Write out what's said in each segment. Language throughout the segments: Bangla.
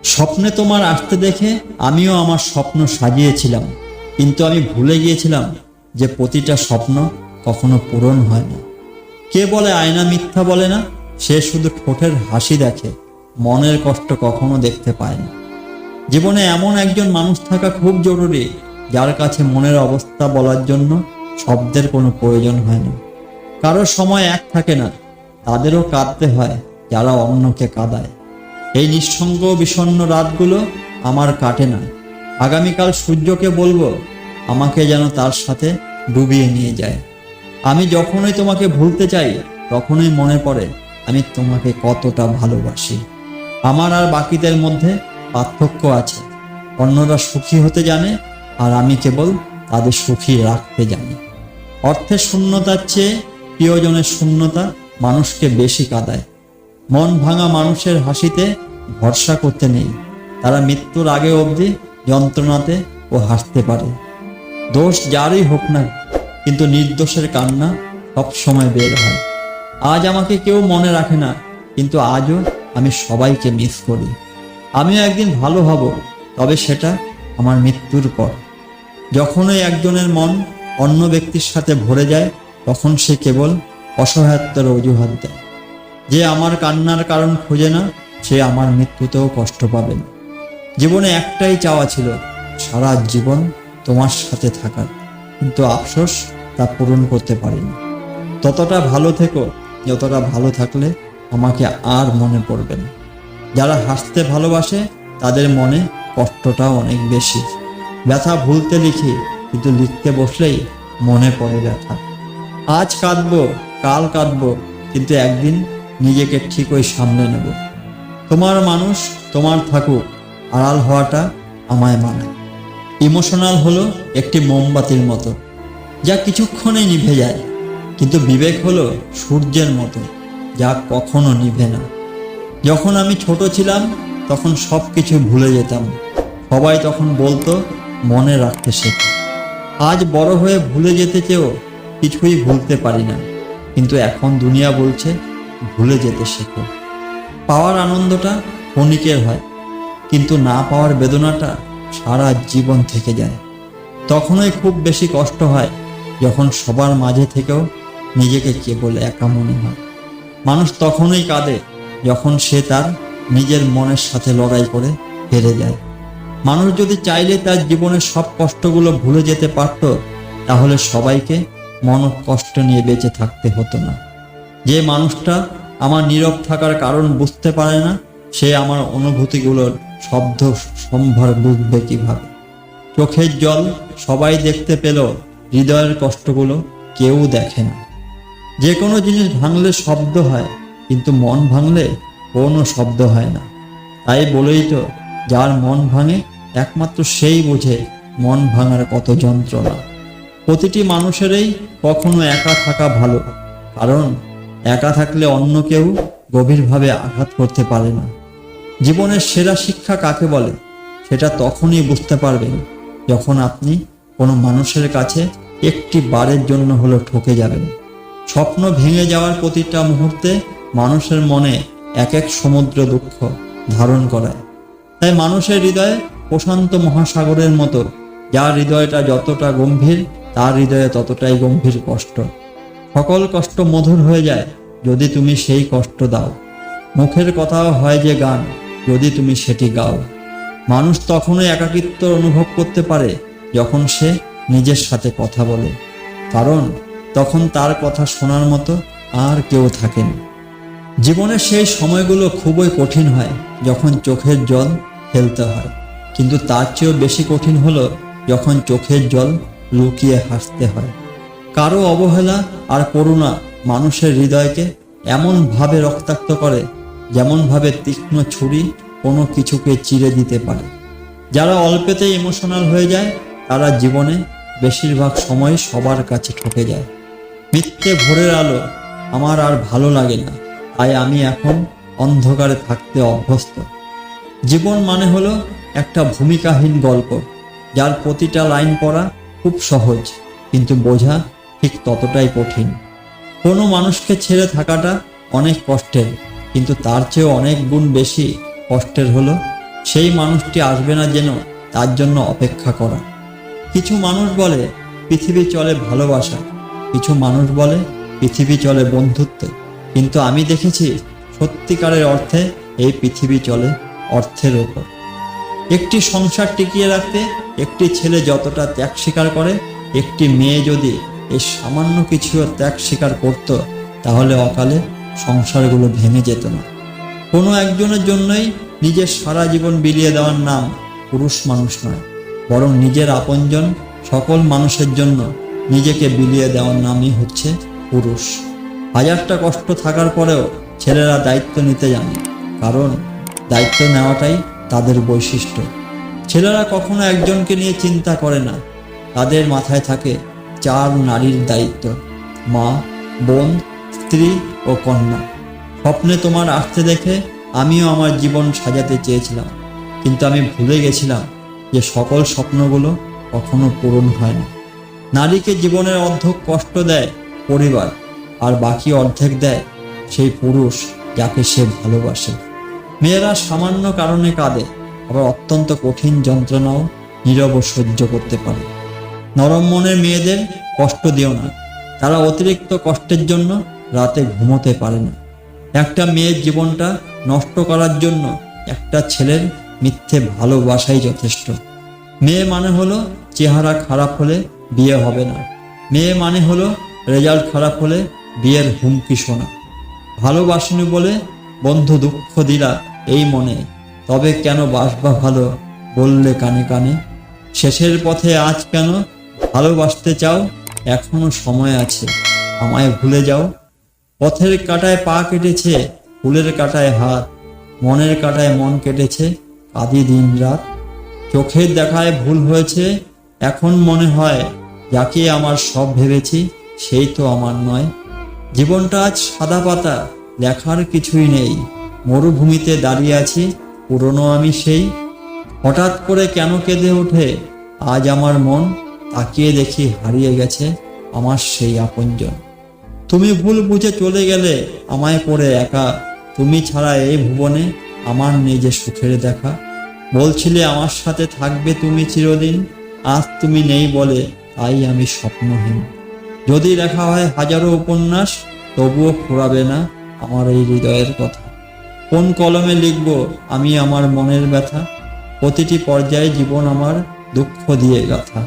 স্বপ্নে তোমার আসতে দেখে আমিও আমার স্বপ্ন সাজিয়েছিলাম, কিন্তু আমি ভুলে গিয়েছিলাম যে প্রতিটা স্বপ্ন কখনো পূরণ হয় না। কে বলে আয়না মিথ্যা বলে না? সে শুধু ঠোঁটের হাসি দেখে, মনের কষ্ট কখনো দেখতে পায় না। জীবনে এমন একজন মানুষ থাকা খুব জরুরি, যার কাছে মনের অবস্থা বলার জন্য শব্দের কোনো প্রয়োজন হয় না। কারোর সময় এক থাকে না, তাদেরও কাঁদতে হয় যারা অন্যকে কাঁদায়। এই নিঃসঙ্গ বিষণ্ণ রাতগুলো আমার কাটে না। আগামীকাল সূর্যকে বলবো আমাকে যেন তার সাথে ডুবিয়ে নিয়ে যায়। আমি যখনই তোমাকে ভুলতে চাই, তখনই মনে পড়ে আমি তোমাকে কতটা ভালোবাসি। আমার আর বাকিদের মধ্যে পার্থক্য আছে। অন্যরা সুখী হতে জানে, আর আমি কেবল তাদের সুখী রাখতে জানি। অর্থের শূন্যতার চেয়ে প্রিয়জনের শূন্যতা মানুষকে বেশি কাঁদায়। মন ভাঙা মানুষের হাসিতে ভরসা করতে নেই। তারা মৃত্যুর আগে অবধি যন্ত্রণাতে ও হাসতে পারে। দোষ যারই হোক না, কিন্তু নির্দোষের কান্না সব সময় বের হয়। আজ আমাকে কেউ মনে রাখে না, কিন্তু আজও আমি সবাইকে মিস করি। আমিও একদিন ভালো হব, তবে সেটা আমার মৃত্যুর পর। যখনই একজনের মন অন্য ব্যক্তির সাথে ভরে যায়, তখন সে কেবল অসহায়ত্বের অজুহাত দেয়। যে আমার কান্নার কারণ খোঁজে না, সে আমার মৃত্যুতেও কষ্ট পাবে না। জীবনে একটাই চাওয়া ছিল, সারা জীবন তোমার সাথে থাকার, কিন্তু আফসোস তা পূরণ করতে পারিনি। ততটা ভালো থেকো যতটা ভালো থাকলে আমাকে আর মনে পড়বে না। যারা হাসতে ভালোবাসে তাদের মনে কষ্টটাও অনেক বেশি। ব্যথা ভুলতে লিখি, কিন্তু লিখতে বসলেই মনে পড়ে ব্যথা। আজ কাঁদবো, কাল কাঁদবো, কিন্তু একদিন নিজেকে ঠিকই সামলে নেব। তোমার মানুষ তোমার থাকুক, আড়াল হওয়াটা আমায় মানায়। ইমোশনাল হলো একটি মোমবাতির মতো, যা কিছুক্ষণে নিভে যায়, কিন্তু বিবেক হলো সূর্যের মতো, যা কখনো নিভে না। যখন আমি ছোট ছিলাম তখন সব কিছু ভুলে যেতাম। সবাই তখন বলতো মনে রাখতে শেখো। আজ বড় হয়ে ভুলে যেতে চেয়েও কিছুই ভুলতে পারি না, কিন্তু এখন দুনিয়া বলছে ভুলে যেতে শেখো। পাওয়ার আনন্দটা ক্ষণিকের হয়, কিন্তু না পাওয়ার বেদনাটা সারা জীবন থেকে যায়। তখনই খুব বেশি কষ্ট হয় যখন সবার মাঝে থেকেও নিজেকে কেবল একা মনে হয়। মানুষ তখনই কাঁদে যখন সে তার নিজের মনের সাথে লড়াই করে হেরে যায়। মানুষ যদি চাইলে তার জীবনের সব কষ্টগুলো ভুলে যেতে পারত, তাহলে সবাইকে মন কষ্ট নিয়ে বেঁচে থাকতে হতো না। যে মানুষটা আমার নীরব থাকার কারণ বুঝতে পারে না, সে আমার অনুভূতিগুলোর শব্দ সম্ভার বুঝবে কিভাবে? চোখের জল সবাই দেখতে পেল, হৃদয়ের কষ্টগুলো কেউ দেখে না। যে কোনো জিনিস ভাঙলে শব্দ হয়, কিন্তু মন ভাঙলে কোনো শব্দ হয় না। তাই বলেই তো যার মন ভাঙে একমাত্র সেই বোঝে মন ভাঙার কত যন্ত্রণা। প্রতিটি মানুষেরই কখনো একা থাকা ভালো, কারণ একা থাকলে অন্য কেউ গভীরভাবে আঘাত করতে পারে না। জীবনের সেরা শিক্ষা কাকে বলে, সেটা তখনই বুঝতে পারবেন যখন আপনি কোনো মানুষের কাছে একটি বারের জন্য হলেও ঠকে যাবেন। স্বপ্ন ভেঙে যাওয়ার প্রতিটা মুহূর্তে মানুষের মনে এক এক সমুদ্র দুঃখ ধারণ করায়। তাই মানুষের হৃদয়ে প্রশান্ত মহাসাগরের মতো, যার হৃদয়টা যতটা গম্ভীর, তার হৃদয়ে ততটাই গম্ভীর কষ্ট। সকল কষ্ট মধুর হয়ে যায় যদি তুমি সেই কষ্ট দাও। মুখের কথাও হয় যে গান, যদি তুমি সেটি গাও। মানুষ তখনই একাকিত্ব অনুভব করতে পারে যখন সে নিজের সাথে কথা বলে, কারণ তখন তার কথা শোনার মতো আর কেউ থাকে না। জীবনের সেই সময়গুলো খুবই কঠিন হয় যখন চোখের জল ফেলতে হয়, কিন্তু তার চেয়েও বেশি কঠিন হলো যখন চোখের জল লুকিয়ে হাসতে হয়। কারো অবহেলা আর করুণা মানুষের হৃদয়কে এমনভাবে রক্তাক্ত করে, যেমনভাবে তীক্ষ্ণ ছুরি কোনো কিছুকে চিরে দিতে পারে। যারা অল্পেতেই ইমোশনাল হয়ে যায়, তারা জীবনে বেশিরভাগ সময় সবার কাছে ঠকে যায়। মিথ্যে ভোরের আলো আমার আর ভালো লাগে না, তাই আমি এখন অন্ধকারে থাকতে অভ্যস্ত। জীবন মানে হলো একটা ভূমিকাহীন গল্প, যার প্রতিটা লাইন পড়া খুব সহজ, কিন্তু বোঝা ঠিক ততটাই কঠিন। কোনো মানুষকে ছেড়ে থাকাটা অনেক কষ্টের, কিন্তু তার চেয়েও অনেক গুণ বেশি কষ্টের হলো সেই মানুষটি আসবে না যেন তার জন্য অপেক্ষা করা। কিছু মানুষ বলে পৃথিবী চলে ভালোবাসা, কিছু মানুষ বলে পৃথিবী চলে বন্ধুত্বে, কিন্তু আমি দেখেছি সত্যিকারের অর্থে এই পৃথিবী চলে অর্থের ওপর। একটি সংসার টিকিয়ে রাখতে একটি ছেলে যতটা ত্যাগ স্বীকার করে, একটি মেয়ে যদি এই সামান্য কিছু ত্যাগ স্বীকার করত, তাহলে অকালে সংসারগুলো ভেঙে যেত না। কোনো একজনের জন্যই নিজের সারা জীবন বিলিয়ে দেওয়ার নাম পুরুষ মানুষ নয়, বরং নিজের আপনজন সকল মানুষের জন্য নিজেকে বিলিয়ে দেওয়ার নামই হচ্ছে পুরুষ। হাজারটা কষ্ট থাকার পরেও ছেলেরা দায়িত্ব নিতে জানে, কারণ দায়িত্ব নেওয়াটাই তাদের বৈশিষ্ট্য। ছেলেরা কখনো একজনকে নিয়ে চিন্তা করে না, তাদের মাথায় থাকে 4 নারীর দায়িত্ব: মা, বোন, স্ত্রী ও কন্যা। স্বপ্নে তোমার আসতে দেখে আমিও আমার জীবন সাজাতে চেয়েছিলাম, কিন্তু আমি ভুলে গেছিলাম যে সকল স্বপ্নগুলো কখনো পূরণ হয় না। নারীকে জীবনের অর্ধেক কষ্ট দেয় পরিবার, আর বাকি অর্ধেক দেয় সেই পুরুষ যাকে সে ভালোবাসে। মেয়েরা সামান্য কারণে কাঁদে, আবার অত্যন্ত কঠিন যন্ত্রণাও নীরব সহ্য করতে পারে। নরম মনের মেয়েদের কষ্ট দিও না, তারা অতিরিক্ত কষ্টের জন্য রাতে ঘুমোতে পারে না। একটা মেয়ের জীবনটা নষ্ট করার জন্য একটা ছেলের মিথ্যে ভালোবাসাই যথেষ্ট। মেয়ে মানে হলো চেহারা খারাপ হলে বিয়ে হবে না, মেয়ে মানে হলো রেজাল্ট খারাপ হলে বিয়ের হুমকি শোনা। ভালোবাসনি বলে বন্ধু দুঃখ দিলা এই মনে, তবে কেন বাসবা ভালো বললে কানে কানে। শেষের পথে আজ কেন ভালোবাসতে চাও, এখনো সময় আছে, আমায় ভুলে যাও। পথের কাঁটায় পা কেটেছে, ফুলের কাঁটায় হাত, মনের কাঁটায় মন কেটেছে, কাঁদি দিন রাত। চোখের দেখায় ভুল হয়েছে, এখন মনে হয় যাকে আমার সব ভেবেছি সেই তো আমার নয়। জীবনটা আজ সাদা পাতা, লেখার কিছুই নেই, মরুভূমিতে দাঁড়িয়ে আছি, পুরনো আমি সেই। হঠাৎ করে কেন কেঁদে ওঠে আজ আমার মন, তাকিয়ে দেখি হারিয়ে গেছে আমার সেই আপনজন। তুমি ভুল বুঝে চলে গেলে আমায় পড়ে একা, তুমি ছাড়া এই ভুবনে আমার নেই যে সুখের দেখা। বলছিলে আমার সাথে থাকবে তুমি চিরদিন, আজ তুমি নেই বলে তাই আমি স্বপ্নহীন। যদি লেখা হয় হাজারো উপন্যাস, তবুও ফুরাবে না আমার এই হৃদয়ের কথা। কোন কলমে লিখব আমি আমার মনের ব্যথা, প্রতিটি পর্যায়ে জীবন আমার দুঃখ দিয়ে গাথা।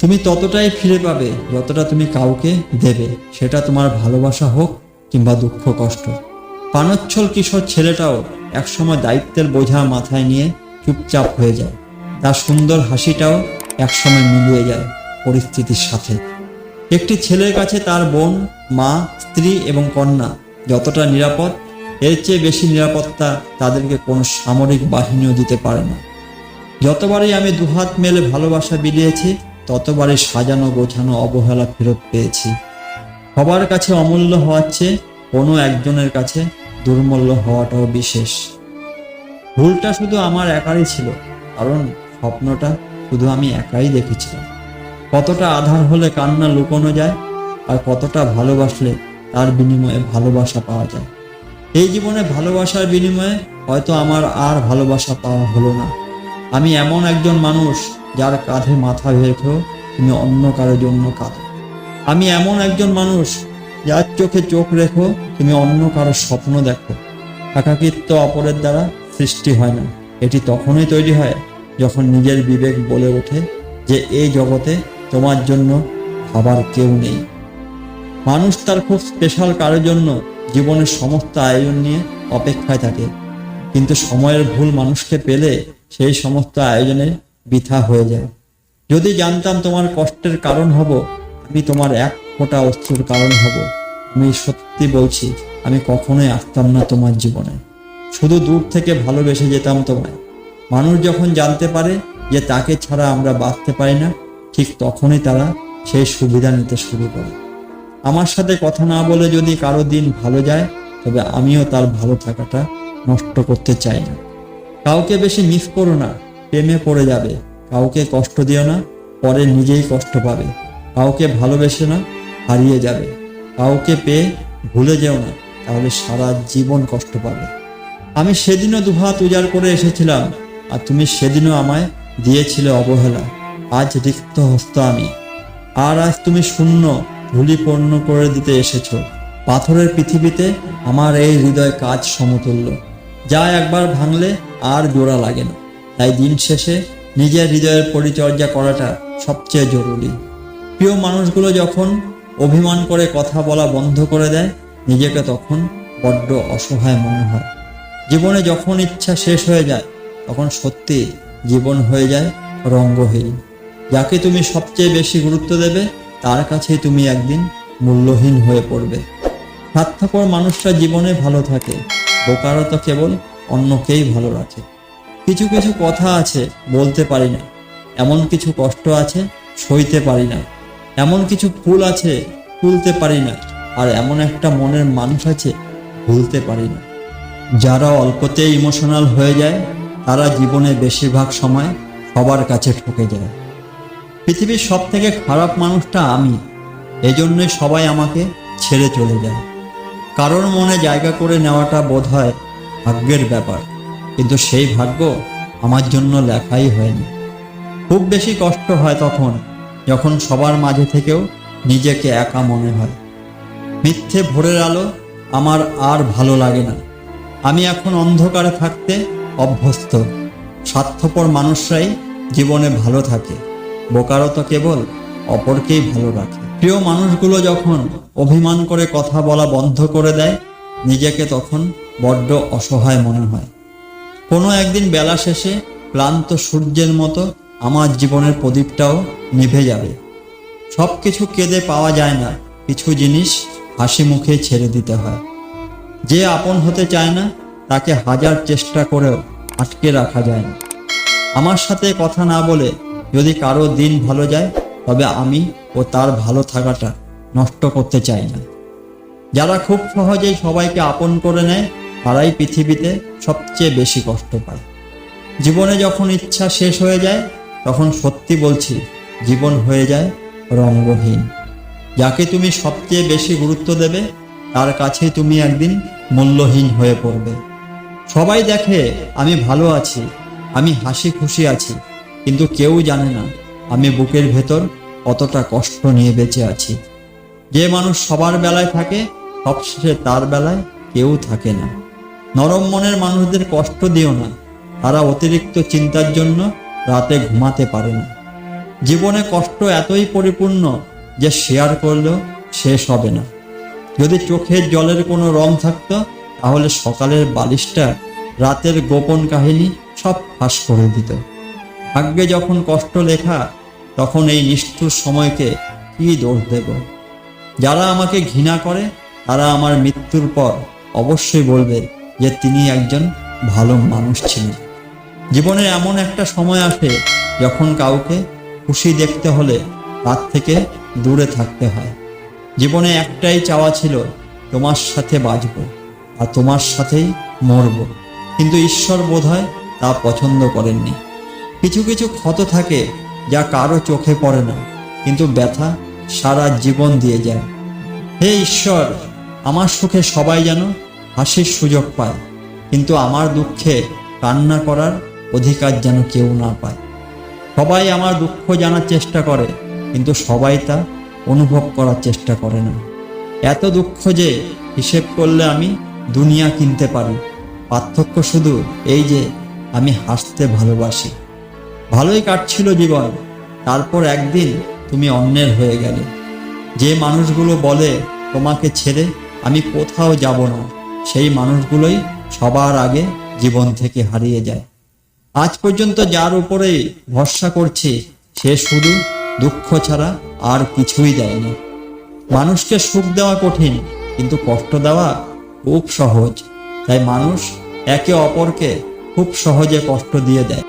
তুমি ততটাই ফিরে পাবে যতটা তুমি কাউকে দেবে, সেটা তোমার ভালোবাসা হোক কিংবা দুঃখ কষ্ট। পানচ্ছল কিশোর ছেলেটাও একসময় দায়িত্বের বোঝা মাথায় নিয়ে চুপচাপ হয়ে যায়, তার সুন্দর হাসিটাও একসময় মিলিয়ে যায় পরিস্থিতির সাথে। একটি ছেলের কাছে তার বোন, মা, স্ত্রী এবং কন্যা যতটা নিরাপদ, এর চেয়ে বেশি নিরাপত্তা তাদেরকে কোনো সামরিক বাহিনীও দিতে পারে না। যতবারই আমি দুহাত মেলে ভালোবাসা বিলিয়েছি, ততবারই সাজানো গোছানো অবহেলা ফেরত পেয়েছি। সবার কাছে অমূল্য হওয়ার চেয়ে কোনো একজনের কাছে দুর্মূল্য হওয়াটাও বিশেষ। ভুলটা শুধু আমার একারই ছিল, কারণ স্বপ্নটা শুধু আমি একাই দেখেছিলাম। কতটা আধার হলে কান্না লুকোনো যায়, আর কতটা ভালোবাসলে তার বিনিময়ে ভালোবাসা পাওয়া যায়। এই জীবনে ভালোবাসার বিনিময়ে হয়তো আমার আর ভালোবাসা পাওয়া হলো না। আমি এমন একজন মানুষ যার কাঁধে মাথা রেখেও তুমি অন্য কারোর জন্য কাঁদো। আমি এমন একজন মানুষ যার চোখে চোখ রেখো তুমি অন্য কারোর স্বপ্ন দেখো। একাকিত্ব অপরের দ্বারা সৃষ্টি হয় না, এটি তখনই তৈরি হয় যখন নিজের বিবেক বলে ওঠে যে এই জগতে তোমার জন্য ভাবার কেউ নেই। মানুষ তার খুব স্পেশাল কারোর জন্য জীবনের সমস্ত আয়োজন নিয়ে অপেক্ষায় থাকে, কিন্তু সময়ের ভুল মানুষকে পেলে সেই সমস্ত আয়োজনে বৃথা হয়ে যায়। যদি জানতাম তোমার কষ্টের কারণ হব, আমি তোমার এক ফোঁটা অশ্রুর কারণ হব, আমি সত্যি বলছি আমি কখনোই আসতাম না তোমার জীবনে, শুধু দূর থেকে ভালোবেসে যেতাম তোমায়। মানুষ যখন জানতে পারে যে তাকে ছাড়া আমরা বাঁচতে পারি না, ঠিক তখনই তারা সেই সুবিধা নিতে শুরু করে। আমার সাথে কথা না বলে যদি কারো দিন ভালো যায়, তবে আমিও তার ভালো থাকাটা নষ্ট করতে চাই না। কাউকে বেশি মিস করো না, প্রেমে পড়ে যাবে। কাউকে কষ্ট দিও না, পরে নিজেই কষ্ট পাবে। কাউকে ভালোবেসে না, হারিয়ে যাবে। কাউকে পেয়ে ভুলে যেও না, তাহলে সারা জীবন কষ্ট পাবে। আমি সেদিনও দুহাত উজাড় করে এসেছিলাম, আর তুমি সেদিনও আমায় দিয়েছিলে অবহেলা। আজ রিক্ত হস্ত আমি, আর আজ তুমি শূন্য ধূলিপূর্ণ করে দিতে এসেছো। পাথরের পৃথিবীতে আমার এই হৃদয় কাজ সমতুল্য, যা একবার ভাঙলে আর জোড়া লাগে না। তাই দিন শেষে নিজের হৃদয়ের পরিচর্যা করাটা সবচেয়ে জরুরি। প্রিয় মানুষগুলো যখন অভিমান করে কথা বলা বন্ধ করে দেয়, নিজেকে তখন বড্ড অসহায় মনে হয়। জীবনে যখন ইচ্ছা শেষ হয়ে যায়, তখন সত্যি জীবন হয়ে যায় রঙ্গহীন। যাকে তুমি সবচেয়ে বেশি গুরুত্ব দেবে, তার কাছেই তুমি একদিন মূল্যহীন হয়ে পড়বে। স্বার্থপর মানুষরা জীবনে ভালো থাকে, বোকারা তো কেবল অন্যকেই ভালো রাখে। কিছু কিছু কথা আছে বলতে পারি না, এমন কিছু কষ্ট আছে সইতে পারি না, এমন কিছু ফুল আছে তুলতে পারি না, আর এমন একটা মনের মানুষ আছে ভুলতে পারি না। যারা অল্পতে ইমোশনাল হয়ে যায়, তারা জীবনে বেশিরভাগ সময় সবার কাছে ঠকে যায়। পৃথিবীর সব থেকে খারাপ মানুষটা আমি, এজন্যই সবাই আমাকে ছেড়ে চলে যায়। কারোর মনে জায়গা করে নেওয়াটা বোধহয় ভাগ্যের ব্যাপার, কিন্তু সেই ভাগ্য আমার জন্য লেখাই হয়নি। খুব বেশি কষ্ট হয় তখন, যখন সবার মাঝে থেকেও নিজেকে একা মনে হয়। মিথ্যে ভোরের আলো আমার আর ভালো লাগে না। আমি এখন অন্ধকারে থাকতে অভ্যস্ত। স্বার্থপর মানুষরাই জীবনে ভালো থাকে, বোকারও তো কেবল অপরকেই ভালো রাখে। প্রিয় মানুষগুলো যখন অভিমান করে কথা বলা বন্ধ করে দেয়, নিজেকে তখন বড্ড অসহায় মনে হয়। কোনো একদিন বেলা শেষে ক্লান্ত সূর্যের মতো আমার জীবনের প্রদীপটাও নিভে যাবে। সব কিছু কেঁদে পাওয়া যায় না, কিছু জিনিস হাসি মুখে ছেড়ে দিতে হয়। যে আপন হতে চায় না, তাকে হাজার চেষ্টা করেও আটকে রাখা যায় না। আমার সাথে কথা না বলে যদি কারো দিন ভালো যায়, তবে আমি ও তার ভালো থাকাটা নষ্ট করতে চাই না। যারা খুব সহজেই সবাইকে আপন করে নেয়, তারাই পৃথিবীতে সবচেয়ে বেশি কষ্ট পায়। জীবনে যখন ইচ্ছা শেষ হয়ে যায়, তখন সত্যি বলছি, জীবন হয়ে যায় রঙ্গহীন। যাকে তুমি সবচেয়ে বেশি গুরুত্ব দেবে, তার কাছেই তুমি একদিন মূল্যহীন হয়ে পড়বে। সবাই দেখে আমি ভালো আছি, আমি হাসি খুশি আছি, কিন্তু কেউ জানে না আমি বুকের ভেতর কতটা কষ্ট নিয়ে বেঁচে আছি। যে মানুষ সবার বেলায় থাকে, সবশেষে তার বেলায় কেউ থাকে না। নরম মনের মানুষদের কষ্ট দিও না, তারা অতিরিক্ত চিন্তার জন্য রাতে ঘুমাতে পারে না। জীবনে কষ্ট এতই পরিপূর্ণ যে শেয়ার করলেও শেষ হবে না। যদি চোখের জলের কোনো রং থাকতো, তাহলে সকালের বালিশটা রাতের গোপন কাহিনী সব ফাঁস করে দিত। ভাগ্যে যখন কষ্ট লেখা, তখন এই নিষ্ঠুর সময়কে কি দোষ দেব? যারা আমাকে ঘৃণা করে, তারা আমার মৃত্যুর পর অবশ্যই বলবে যে তিনি একজন ভালো মানুষ ছিলেন। জীবনে এমন একটা সময় আসে, যখন কাউকে খুশি দেখতে হলে তার থেকে দূরে থাকতে হয়। জীবনে একটাই চাওয়া ছিল, তোমার সাথে বাঁচব আর তোমার সাথেই মরব, কিন্তু ঈশ্বর বোধহয় তা পছন্দ করেননি। কিছু কিছু ক্ষত থাকে যা কারো চোখে পড়ে না, কিন্তু ব্যথা সারা জীবন দিয়ে যায়। হে ঈশ্বর, আমার সুখে সবাই যেন হাসির সুযোগ পায়, কিন্তু আমার দুঃখে কান্না করার অধিকার যেন কেউ না পায়। সবাই আমার দুঃখ জানার চেষ্টা করে, কিন্তু সবাই তা অনুভব করার চেষ্টা করে না। এত দুঃখ যে হিসেব করলে আমি দুনিয়া কিনতে পারি। পার্থক্য শুধু এই যে আমি হাসতে ভালোবাসি। ভালোই কাটছিল জীবন, তারপর একদিন তুমি অন্যের হয়ে গেলে। যে মানুষগুলো বলে তোমাকে ছেড়ে আমি কোথাও যাব না, সেই মানুষগুলোই সবার আগে জীবন থেকে হারিয়ে যায়। আজ পর্যন্ত যার উপরেই ভরসা করছি, সে শুধু দুঃখ ছাড়া আর কিছুই দেয়নি। মানুষকে সুখ দেওয়া কঠিন, কিন্তু কষ্ট দেওয়া খুব সহজ। তাই মানুষ একে অপরকে খুব সহজে কষ্ট দিয়ে দেয়।